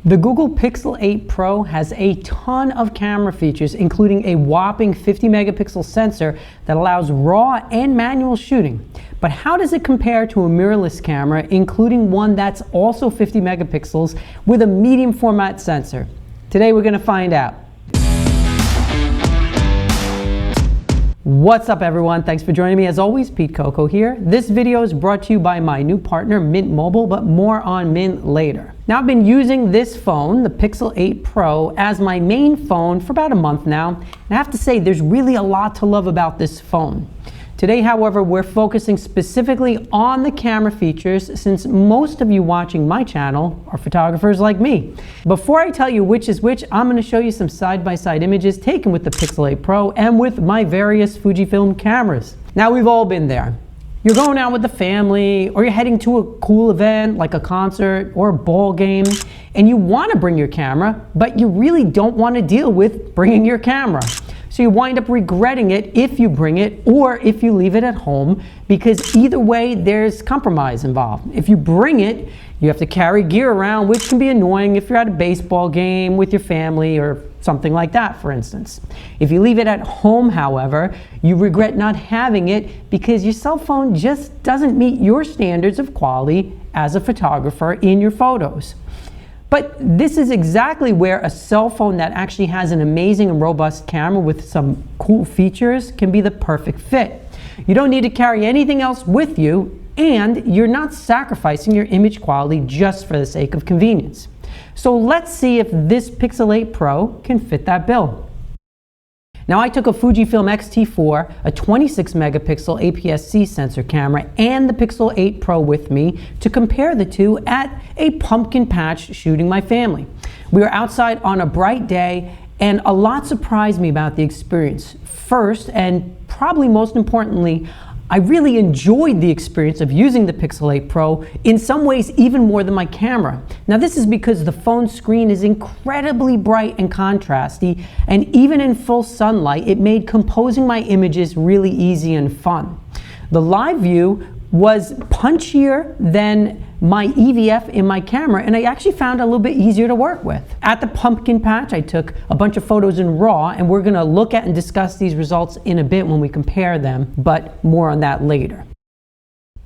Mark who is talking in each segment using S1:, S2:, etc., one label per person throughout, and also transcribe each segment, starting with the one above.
S1: The Google Pixel 8 Pro has a ton of camera features, including a whopping 50 megapixel sensor that allows raw and manual shooting. But how does it compare to a mirrorless camera, including one that's also 50 megapixels with a medium format sensor? Today we're going to find out. What's up everyone? Thanks for joining me. As always, Pete Coco here. This video is brought to you by my new partner, Mint Mobile, but more on Mint later. Now I've been using this phone, the Pixel 8 Pro, as my main phone for about a month now. And I have to say, there's really a lot to love about this phone. Today, however, we're focusing specifically on the camera features since most of you watching my channel are photographers like me. Before I tell you which is which, I'm going to show you some side-by-side images taken with the Pixel 8 Pro and with my various Fujifilm cameras. Now, we've all been there. You're going out with the family, or you're heading to a cool event like a concert or a ball game, and you want to bring your camera, but you really don't want to deal with bringing your camera. So you wind up regretting it if you bring it or if you leave it at home, because either way there's compromise involved. If you bring it, you have to carry gear around, which can be annoying if you're at a baseball game with your family or something like that, for instance. If you leave it at home, however, you regret not having it because your cell phone just doesn't meet your standards of quality as a photographer in your photos. But this is exactly where a cell phone that actually has an amazing and robust camera with some cool features can be the perfect fit. You don't need to carry anything else with you, and you're not sacrificing your image quality just for the sake of convenience. So let's see if this Pixel 8 Pro can fit that bill. Now I took a Fujifilm X-T4, a 26 megapixel APS-C sensor camera, and the Pixel 8 Pro with me to compare the two at a pumpkin patch shooting my family. We were outside on a bright day, and a lot surprised me about the experience. First, and probably most importantly, I really enjoyed the experience of using the Pixel 8 Pro, in some ways even more than my camera. Now this is because the phone screen is incredibly bright and contrasty, and even in full sunlight, it made composing my images really easy and fun. The live view was punchier than my EVF in my camera, and I actually found it a little bit easier to work with. At the pumpkin patch, I took a bunch of photos in RAW, and we're gonna look at and discuss these results in a bit when we compare them, but more on that later.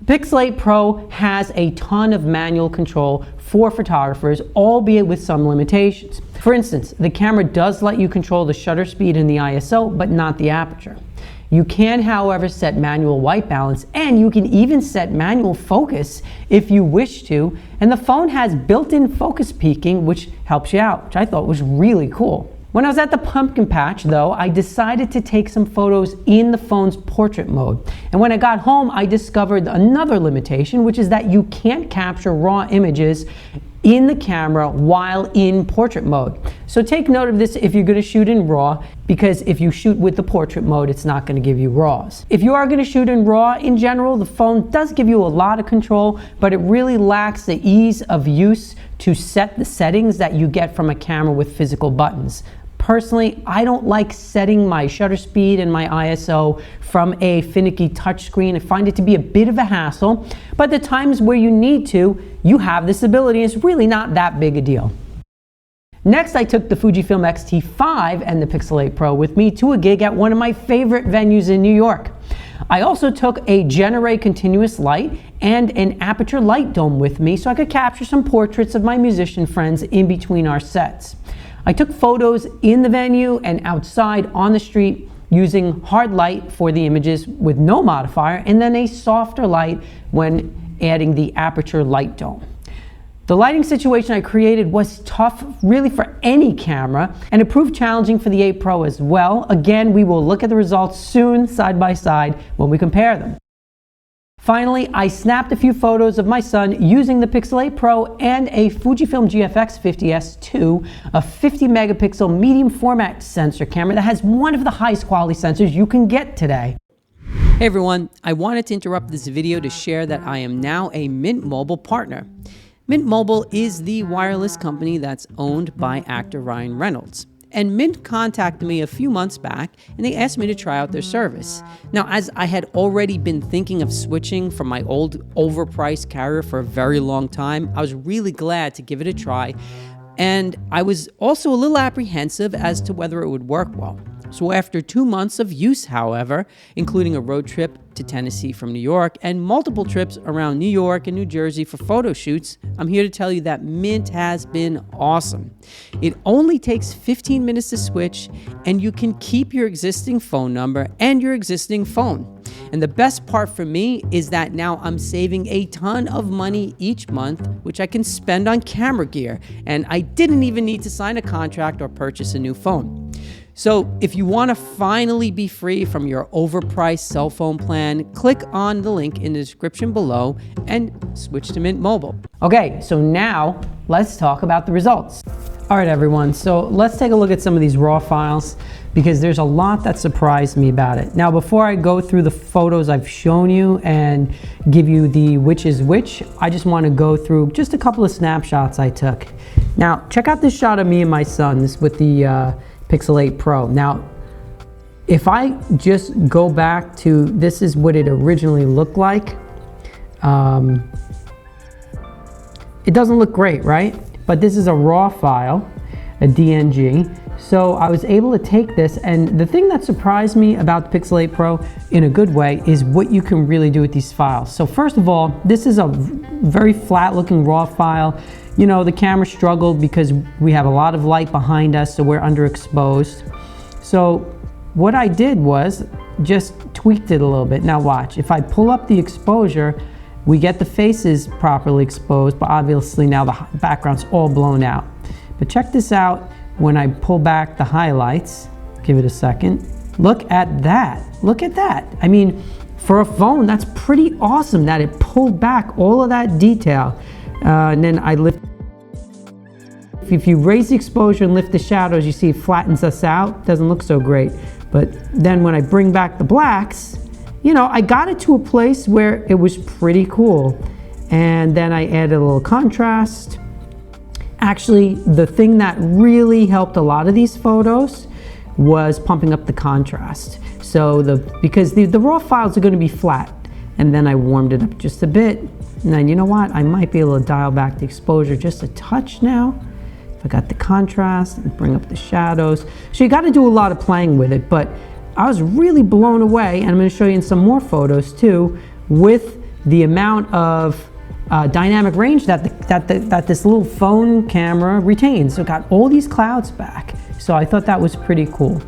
S1: Pixel 8 Pro has a ton of manual control for photographers, albeit with some limitations. For instance, the camera does let you control the shutter speed and the ISO, but not the aperture. You can, however, set manual white balance, and you can even set manual focus if you wish to, and the phone has built-in focus peaking, which helps you out, which I thought was really cool. When I was at the pumpkin patch, though, I decided to take some photos in the phone's portrait mode. And when I got home, I discovered another limitation, which is that you can't capture raw images in the camera while in portrait mode. So take note of this if you're going to shoot in RAW, because if you shoot with the portrait mode, it's not going to give you RAWs. If you are going to shoot in RAW in general, the phone does give you a lot of control, but it really lacks the ease of use to set the settings that you get from a camera with physical buttons. Personally, I don't like setting my shutter speed and my ISO from a finicky touchscreen. I find it to be a bit of a hassle, but the times where you need to, you have this ability. It's really not that big a deal. Next, I took the Fujifilm X-T5 and the Pixel 8 Pro with me to a gig at one of my favorite venues in New York. I also took a Gen-Array continuous light and an aperture light dome with me so I could capture some portraits of my musician friends in between our sets. I took photos in the venue and outside on the street using hard light for the images with no modifier, and then a softer light when adding the aperture light dome. The lighting situation I created was tough really for any camera, and it proved challenging for the 8 Pro as well. Again, we will look at the results soon side by side when we compare them. Finally, I snapped a few photos of my son using the Pixel 8 Pro and a Fujifilm GFX 50S2, a 50 megapixel medium format sensor camera that has one of the highest quality sensors you can get today. Hey everyone, I wanted to interrupt this video to share that I am now a Mint Mobile partner. Mint Mobile is the wireless company that's owned by actor Ryan Reynolds. And Mint contacted me a few months back and they asked me to try out their service. Now, as I had already been thinking of switching from my old overpriced carrier for a very long time, I was really glad to give it a try And I was also a little apprehensive as to whether it would work well. So after 2 months of use, however, including a road trip to Tennessee from New York and multiple trips around New York and New Jersey for photo shoots, I'm here to tell you that Mint has been awesome. It only takes 15 minutes to switch, and you can keep your existing phone number and your existing phone. And the best part for me is that now I'm saving a ton of money each month, which I can spend on camera gear, and I didn't even need to sign a contract or purchase a new phone. So if you want to finally be free from your overpriced cell phone plan, click on the link in the description below and switch to Mint Mobile. Okay, so now let's talk about the results. All right, everyone, so let's take a look at some of these raw files because there's a lot that surprised me about it. Now, before I go through the photos I've shown you and give you the which is which, I just want to go through just a couple of snapshots I took. Now, check out this shot of me and my son, this with the Pixel 8 Pro. Now, if I just go back to, this is what it originally looked like. It doesn't look great, right? But this is a raw file, a DNG. So I was able to take this, and the thing that surprised me about the Pixel 8 Pro in a good way is what you can really do with these files. So first of all, this is a very flat looking raw file. You know, the camera struggled because we have a lot of light behind us, so we're underexposed. So what I did was just tweaked it a little bit. Now watch, if I pull up the exposure, we get the faces properly exposed, but obviously now the background's all blown out. But check this out when I pull back the highlights. Give it a second. Look at that. Look at that. I mean, for a phone, that's pretty awesome that it pulled back all of that detail. And then I lift. If you raise the exposure and lift the shadows, you see it flattens us out. Doesn't look so great. But then when I bring back the blacks, you know, I got it to a place where it was pretty cool. And then I added a little contrast. Actually, the thing that really helped a lot of these photos was pumping up the contrast. So because the raw files are going to be flat, and then I warmed it up just a bit. And then, you know what? I might be able to dial back the exposure just a touch now. If I got the contrast and bring up the shadows. So you got to do a lot of playing with it, but I was really blown away, and I'm going to show you in some more photos too, with the amount of dynamic range that this little phone camera retains. So it got all these clouds back. So I thought that was pretty cool.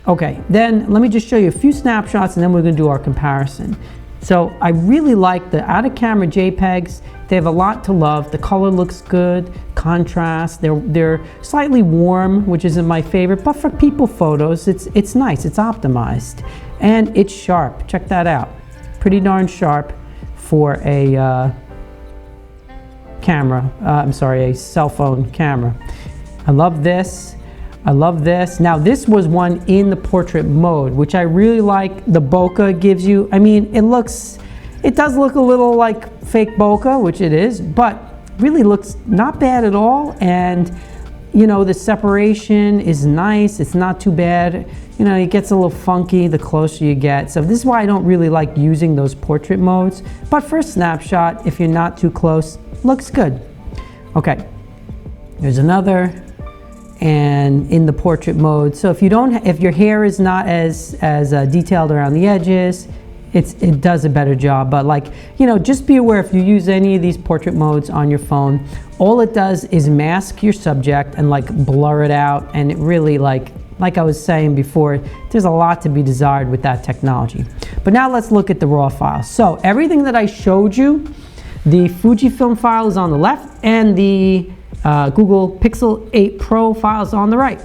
S1: Okay, then let me just show you a few snapshots, and then we're going to do our comparison. So I really like the out-of-camera JPEGs. They have a lot to love. The color looks good, contrast. They're slightly warm, which isn't my favorite, but for people photos, it's nice, it's optimized. And it's sharp, check that out. Pretty darn sharp for a camera, a cell phone camera. I love this. I love this. Now this was one in the portrait mode, which I really like. The bokeh gives you, I mean, it does look a little like fake bokeh, which it is, but really looks not bad at all. And you know, the separation is nice. It's not too bad. You know, it gets a little funky the closer you get. So this is why I don't really like using those portrait modes. But for a snapshot, if you're not too close, looks good. Okay, there's another. And in the portrait mode, so if your hair is not as detailed around the edges, it does a better job. But like, you know, just be aware if you use any of these portrait modes on your phone, all it does is mask your subject and like blur it out, and it really like I was saying before, there's a lot to be desired with that technology. But now let's look at the raw files. So everything that I showed you, the Fujifilm file is on the left, and the Google Pixel 8 Pro files on the right.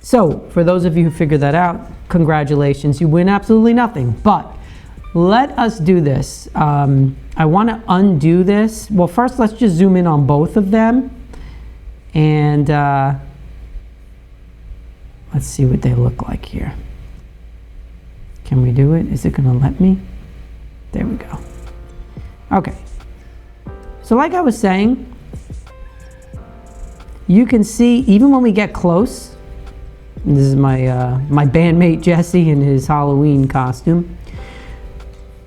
S1: So for those of you who figured that out, congratulations, you win absolutely nothing. But let us do this. I want to undo this. Well, first let's just zoom in on both of them, and let's see what they look like here. Can we do it? Is it going to let me? There we go. Okay. So like I was saying, you can see even when we get close, this is my bandmate Jesse in his Halloween costume.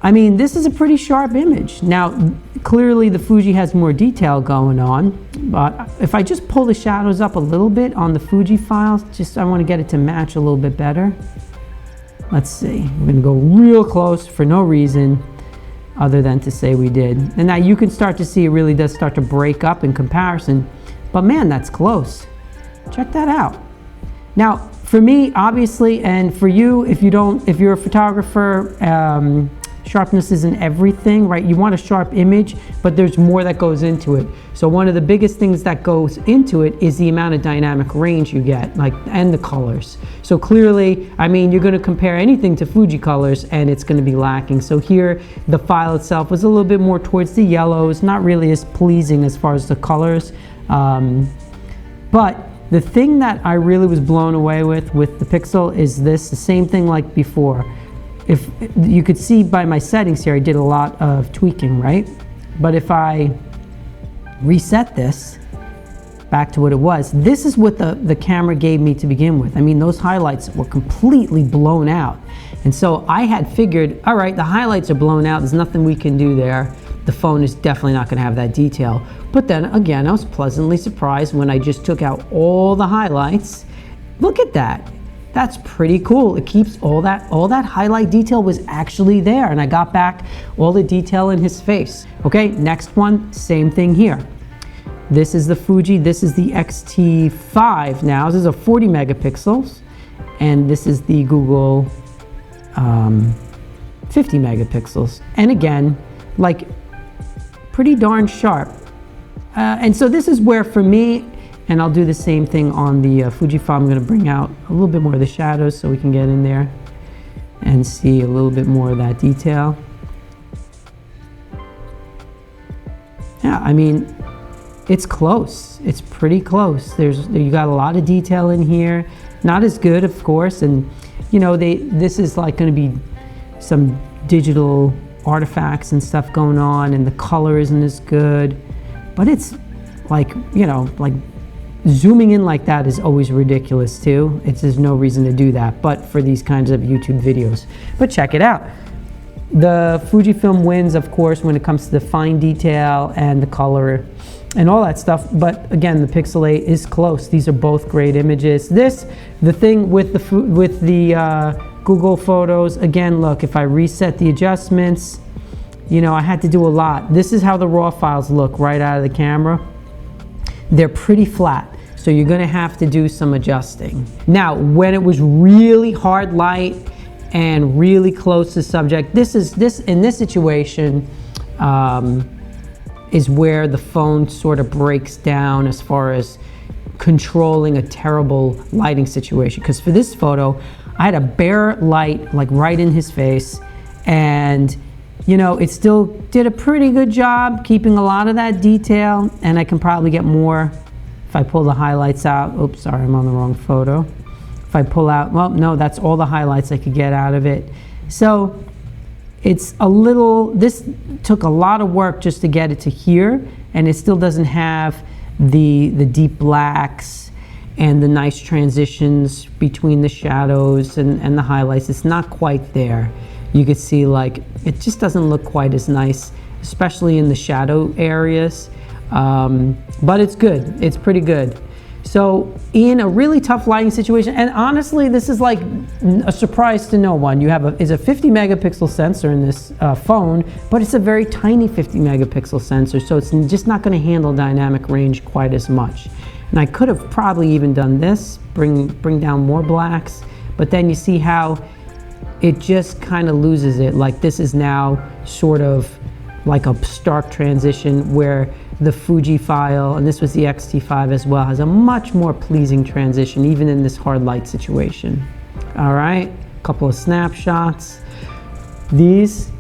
S1: I mean, this is a pretty sharp image. Now, clearly the Fuji has more detail going on, but if I just pull the shadows up a little bit on the Fuji files, I want to get it to match a little bit better. Let's see, we're gonna go real close for no reason other than to say we did. And now you can start to see it really does start to break up in comparison, but man, that's close. Check that out. Now, for me, obviously, and for you, if you're a photographer, sharpness isn't everything, right? You want a sharp image, but there's more that goes into it. So one of the biggest things that goes into it is the amount of dynamic range you get, and the colors. So clearly, I mean, you're gonna compare anything to Fuji colors and it's gonna be lacking. So here, the file itself was a little bit more towards the yellows, not really as pleasing as far as the colors. But the thing that I really was blown away with the Pixel is this, the same thing like before. If you could see by my settings here, I did a lot of tweaking, right? But if I reset this back to what it was, this is what the camera gave me to begin with. I mean, those highlights were completely blown out. And so I had figured, all right, the highlights are blown out. There's nothing we can do there. The phone is definitely not gonna have that detail. But then again, I was pleasantly surprised when I just took out all the highlights. Look at that. That's pretty cool. It keeps all that highlight detail was actually there, and I got back all the detail in his face. Okay, next one, same thing here. This is the Fuji, this is the X-T5 now. This is a 40 megapixels, and this is the Google 50 megapixels. And again, like pretty darn sharp. And so this is where for me, and I'll do the same thing on the Fujifilm. I'm going to bring out a little bit more of the shadows so we can get in there and see a little bit more of that detail. Yeah, I mean, it's close. It's pretty close. You got a lot of detail in here. Not as good, of course, and you know, this is like going to be some digital artifacts and stuff going on, and the color isn't as good, but it's like, you know, like zooming in like that is always ridiculous too. There's no reason to do that, but for these kinds of YouTube videos. But check it out. The Fujifilm wins, of course, when it comes to the fine detail and the color and all that stuff. But again, the Pixel 8 is close. These are both great images. The thing with the Google Photos, again, look, if I reset the adjustments, you know, I had to do a lot. This is how the raw files look right out of the camera. They're pretty flat, so you're gonna have to do some adjusting. Now, when it was really hard light and really close to subject, in this situation is where the phone sort of breaks down as far as controlling a terrible lighting situation. Because for this photo, I had a bare light like right in his face, and you know, it still did a pretty good job keeping a lot of that detail, and I can probably get more if I pull the highlights out. Oops, sorry, I'm on the wrong photo. If I pull out, well, no, that's all the highlights I could get out of it. So it's a little, this took a lot of work just to get it to here, and it still doesn't have the deep blacks and the nice transitions between the shadows and the highlights. It's not quite there. You could see like it just doesn't look quite as nice, especially in the shadow areas, but it's good. It's pretty good. So in a really tough lighting situation, and honestly, this is like a surprise to no one. You have a 50 megapixel sensor in this phone, but it's a very tiny 50 megapixel sensor, so it's just not going to handle dynamic range quite as much. And I could have probably even done this, bring down more blacks, but then you see how it just kind of loses it. Like this is now sort of like a stark transition, where the Fuji file, and this was the X-T5 as well, has a much more pleasing transition even in this hard light situation. All right, a couple of snapshots. These,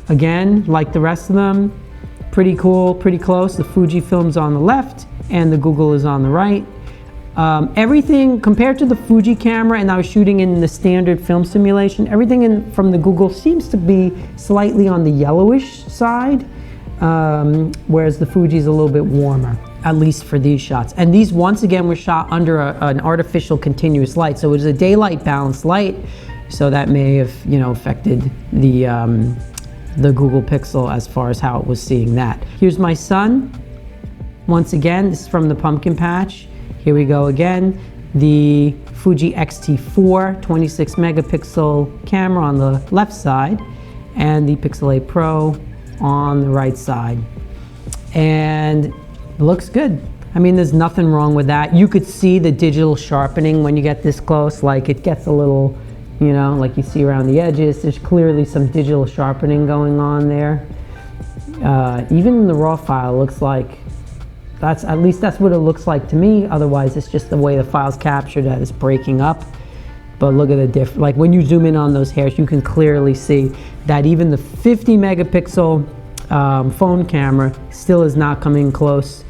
S1: again, like the rest of them, pretty cool, pretty close. The Fujifilm's on the left and the Google is on the right. Everything compared to the Fuji camera, and I was shooting in the standard film simulation, everything from the Google seems to be slightly on the yellowish side, whereas the Fuji is a little bit warmer, at least for these shots. And these, once again, were shot under an artificial continuous light. So it was a daylight balanced light, so that may have, you know, affected the the Google Pixel as far as how it was seeing that. Here's my son. Once again, this is from the pumpkin patch. Here we go again. The Fuji X-T4 26 megapixel camera on the left side and the Pixel 8 Pro on the right side. And it looks good. I mean, there's nothing wrong with that. You could see the digital sharpening when you get this close, like it gets a little, you know, like you see around the edges. There's clearly some digital sharpening going on there. Even in the raw file, looks like at least that's what it looks like to me. Otherwise, it's just the way the file's captured that it's breaking up. But look at the difference. Like when you zoom in on those hairs, you can clearly see that even the 50 megapixel phone camera still is not coming close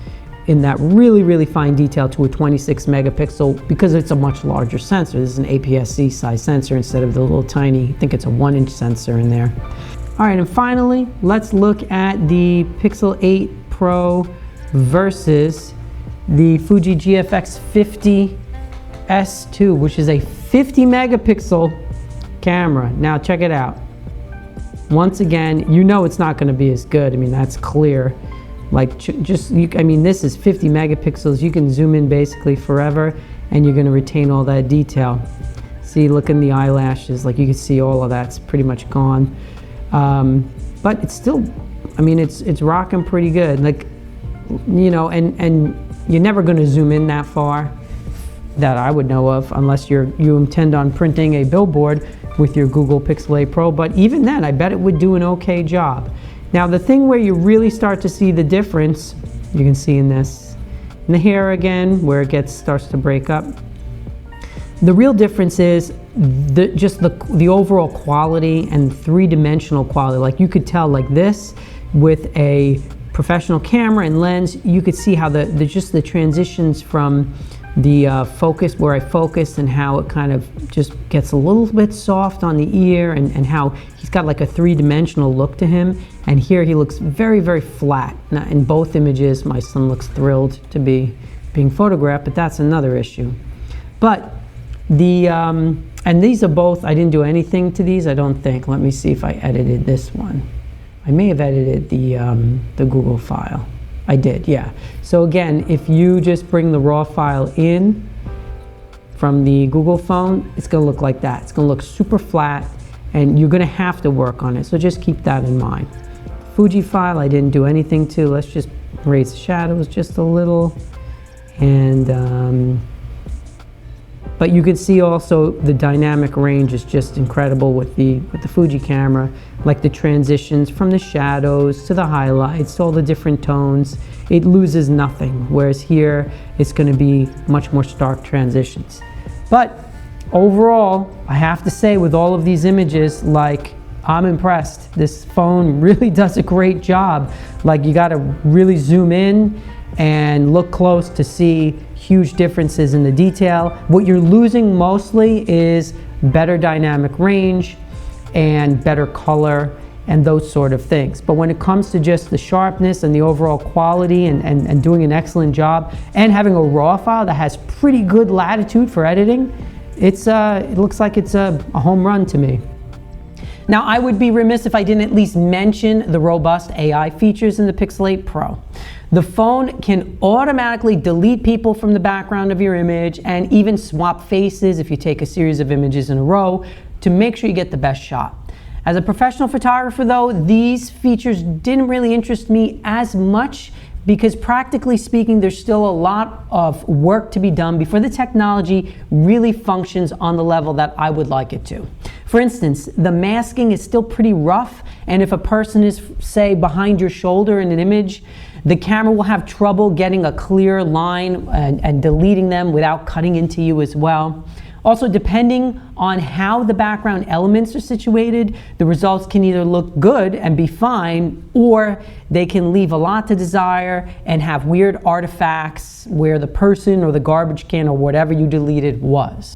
S1: in that really, really fine detail to a 26 megapixel because it's a much larger sensor. This is an APS-C size sensor instead of the little tiny, I think it's a 1-inch sensor in there. All right, and finally, let's look at the Pixel 8 Pro versus the Fuji GFX 50 S2, which is a 50 megapixel camera. Now check it out. Once again, you know it's not going to be as good. I mean, that's clear. Like I mean, this is 50 megapixels. You can zoom in basically forever and you're going to retain all that detail. See, look in the eyelashes, like you can see all of that's pretty much gone. But it's still, I mean, it's rocking pretty good. Like, you know, and you're never going to zoom in that far that I would know of unless you intend on printing a billboard with your Google Pixel 8 Pro. But even then, I bet it would do an okay job. Now the thing where you really start to see the difference, you can see in this, in the hair again, where it starts to break up. The real difference is just the overall quality and three-dimensional quality. Like you could tell, like this, with a professional camera and lens, you could see how just the transitions from the focus, where I focus, and how it kind of just gets a little bit soft on the ear, and how he's got like a three-dimensional look to him. And here he looks very, very flat. Now, in both images, my son looks thrilled to be being photographed, but that's another issue. But and these are both, I didn't do anything to these, I don't think. Let me see if I edited this one. I may have edited the Google file. I did, yeah. So again, if you just bring the raw file in from the Google phone, it's gonna look like that. It's gonna look super flat, and you're gonna have to work on it. So just keep that in mind. Fuji file, I didn't do anything to. Let's just raise the shadows just a little. And, but you can see also the dynamic range is just incredible with the Fuji camera, like the transitions from the shadows to the highlights to all the different tones. It loses nothing, whereas here it's going to be much more stark transitions. But overall, I have to say, with all of these images, like, I'm impressed. This phone really does a great job. Like, you got to really zoom in and look close to see huge differences in the detail. What you're losing mostly is better dynamic range and better color and those sort of things. But when it comes to just the sharpness and the overall quality and doing an excellent job and having a raw file that has pretty good latitude for editing, it looks like it's a home run to me. Now, I would be remiss if I didn't at least mention the robust AI features in the Pixel 8 Pro. The phone can automatically delete people from the background of your image and even swap faces if you take a series of images in a row to make sure you get the best shot. As a professional photographer though, these features didn't really interest me as much because practically speaking, there's still a lot of work to be done before the technology really functions on the level that I would like it to. For instance, the masking is still pretty rough, and if a person is, say, behind your shoulder in an image, the camera will have trouble getting a clear line and deleting them without cutting into you as well. Also, depending on how the background elements are situated, the results can either look good and be fine, or they can leave a lot to desire and have weird artifacts where the person or the garbage can or whatever you deleted was.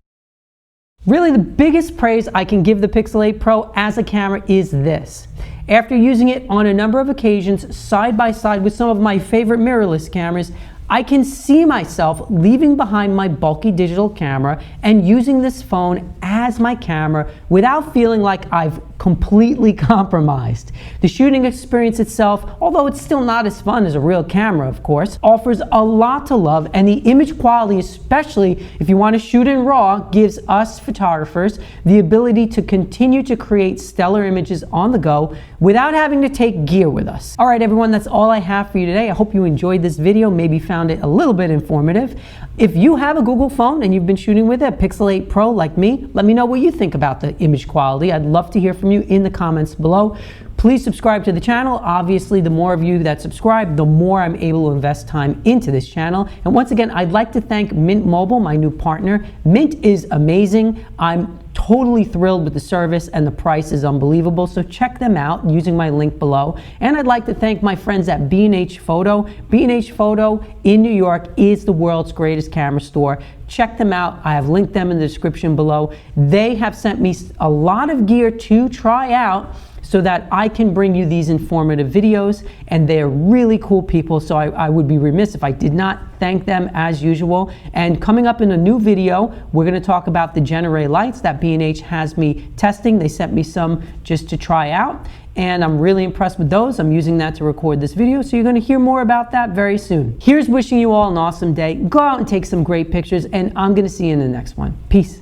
S1: Really, the biggest praise I can give the Pixel 8 Pro as a camera is this. After using it on a number of occasions side by side with some of my favorite mirrorless cameras, I can see myself leaving behind my bulky digital camera and using this phone as my camera without feeling like I've completely compromised. The shooting experience itself, although it's still not as fun as a real camera, of course, offers a lot to love, and the image quality, especially if you want to shoot in RAW, gives us photographers the ability to continue to create stellar images on the go without having to take gear with us. All right, everyone, that's all I have for you today. I hope you enjoyed this video, maybe found it a little bit informative. If you have a Google phone and you've been shooting with a Pixel 8 Pro like me, let me know what you think about the image quality. I'd love to hear from you in the comments below. Please subscribe to the channel. Obviously, the more of you that subscribe, the more I'm able to invest time into this channel. And once again, I'd like to thank Mint Mobile, my new partner. Mint is amazing. I'm totally thrilled with the service, and the price is unbelievable. So check them out using my link below. And I'd like to thank my friends at B&H Photo. B&H Photo in New York is the world's greatest camera store. Check them out. I have linked them in the description below. They have sent me a lot of gear to try out so that I can bring you these informative videos, and they're really cool people, so I would be remiss if I did not thank them as usual. And coming up in a new video, we're going to talk about the Gen-Ray lights that B&H has me testing. They sent me some just to try out, and I'm really impressed with those. I'm using that to record this video, so you're going to hear more about that very soon. Here's wishing you all an awesome day. Go out and take some great pictures, and I'm going to see you in the next one. Peace.